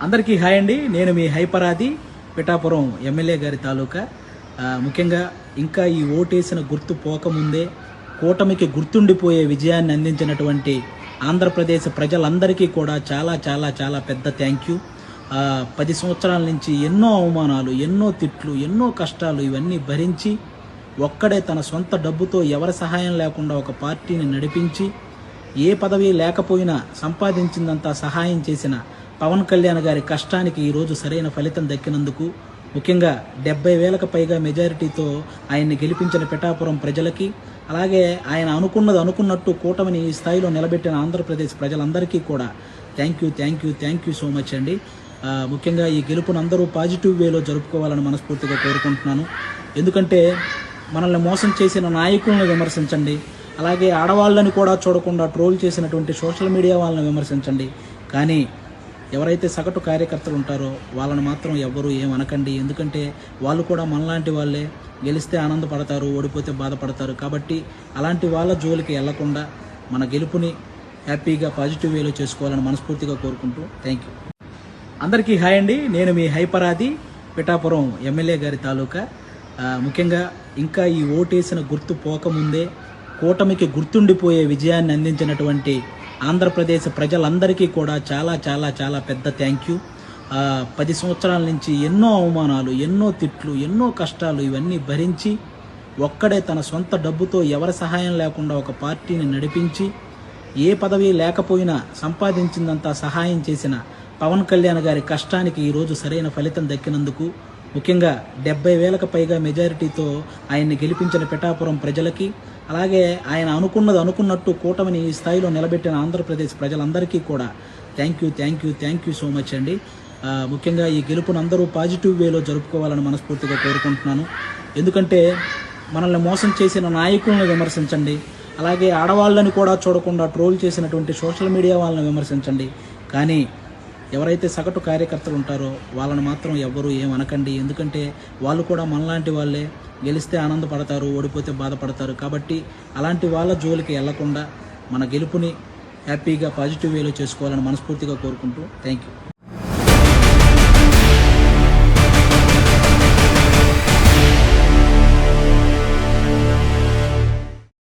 అందరికీ హాయ్ అండి. నేను మీ హైపరాది పిఠాపురం ఎమ్మెల్యే గారి తాలూకా. ముఖ్యంగా ఇంకా ఈ ఓటేసిన గుర్తు పోకముందే కూటమికి గుర్తుండిపోయే విజయాన్ని అందించినటువంటి ఆంధ్రప్రదేశ్ ప్రజలందరికీ కూడా చాలా చాలా చాలా పెద్ద థ్యాంక్ యూ. 10 సంవత్సరాల నుంచి ఎన్నో అవమానాలు, ఎన్నో తిట్లు, ఎన్నో కష్టాలు ఇవన్నీ భరించి ఒక్కడే తన సొంత డబ్బుతో ఎవరి సహాయం లేకుండా ఒక పార్టీని నడిపించి ఏ పదవి లేకపోయినా సంపాదించిందంతా సహాయం చేసిన పవన్ కళ్యాణ్ గారి కష్టానికి ఈరోజు సరైన ఫలితం దక్కినందుకు, ముఖ్యంగా 70,000కు పైగా మెజారిటీతో ఆయన్ని గెలిపించిన పిఠాపురం ప్రజలకి, అలాగే ఆయన అనుకున్నట్టు కూటమిని ఈ స్థాయిలో నిలబెట్టిన ఆంధ్రప్రదేశ్ ప్రజలందరికీ కూడా థ్యాంక్ యూ సో మచ్ అండి. ముఖ్యంగా ఈ గెలుపును అందరూ పాజిటివ్ వేలో జరుపుకోవాలని మనస్ఫూర్తిగా కోరుకుంటున్నాను. ఎందుకంటే మనల్ని మోసం చేసిన నాయకులను విమర్శించండి, అలాగే ఆడవాళ్ళని కూడా చూడకుండా ట్రోల్ చేసినటువంటి సోషల్ మీడియా వాళ్ళని విమర్శించండి, కానీ ఎవరైతే సగటు కార్యకర్తలు ఉంటారో వాళ్ళని మాత్రం ఎవ్వరూ ఏమనకండి. ఎందుకంటే వాళ్ళు కూడా మనలాంటి వాళ్ళే, గెలిస్తే ఆనందపడతారు, ఓడిపోతే బాధపడతారు. కాబట్టి అలాంటి వాళ్ళ జోలికి వెళ్లకుండా మన గెలుపుని హ్యాపీగా పాజిటివ్ వేలో చేసుకోవాలని మనస్ఫూర్తిగా కోరుకుంటూ థ్యాంక్ యూ. అందరికీ హాయ్ అండి. నేను మీ హైపరాది పిఠాపురం ఎమ్మెల్యే గారి తాలూకా. ముఖ్యంగా ఇంకా ఈ ఓటేసిన గుర్తు పోకముందే కూటమికి గుర్తుండిపోయే విజయాన్ని అందించినటువంటి ఆంధ్రప్రదేశ్ ప్రజలందరికీ కూడా చాలా చాలా చాలా పెద్ద థ్యాంక్ యూ. 10 సంవత్సరాల నుంచి ఎన్నో అవమానాలు, ఎన్నో తిట్లు, ఎన్నో కష్టాలు ఇవన్నీ భరించి ఒక్కడే తన సొంత డబ్బుతో ఎవరి సహాయం లేకుండా ఒక పార్టీని నడిపించి ఏ పదవి లేకపోయినా సంపాదించిందంతా సహాయం చేసిన పవన్ కళ్యాణ్ గారి కష్టానికి ఈరోజు సరైన ఫలితం దక్కినందుకు, ముఖ్యంగా 70,000కు పైగా మెజారిటీతో ఆయన్ని గెలిపించిన పిఠాపురం ప్రజలకి, అలాగే ఆయన అనుకున్నట్టు కూటమిని ఈ స్థాయిలో నిలబెట్టిన ఆంధ్రప్రదేశ్ ప్రజలందరికీ కూడా థ్యాంక్ యూ సో మచ్ అండి. ముఖ్యంగా ఈ గెలుపును అందరూ పాజిటివ్ వేలో జరుపుకోవాలని మనస్ఫూర్తిగా కోరుకుంటున్నాను. ఎందుకంటే మనల్ని మోసం చేసిన నాయకులను విమర్శించండి, అలాగే ఆడవాళ్ళని కూడా చూడకుండా ట్రోల్ చేసినటువంటి సోషల్ మీడియా వాళ్ళని విమర్శించండి, కానీ ఎవరైతే సగటు కార్యకర్తలు ఉంటారో వాళ్ళని మాత్రం ఎవ్వరూ ఏమనకండి. ఎందుకంటే వాళ్ళు కూడా మనలాంటి వాళ్ళే, గెలిస్తే ఆనందపడతారు, ఓడిపోతే బాధపడతారు. కాబట్టి అలాంటి వాళ్ళ జోలికి వెళ్లకుండా మన గెలుపుని హ్యాపీగా పాజిటివ్ వేలో చేసుకోవాలని మనస్ఫూర్తిగా కోరుకుంటూ థ్యాంక్ యూ.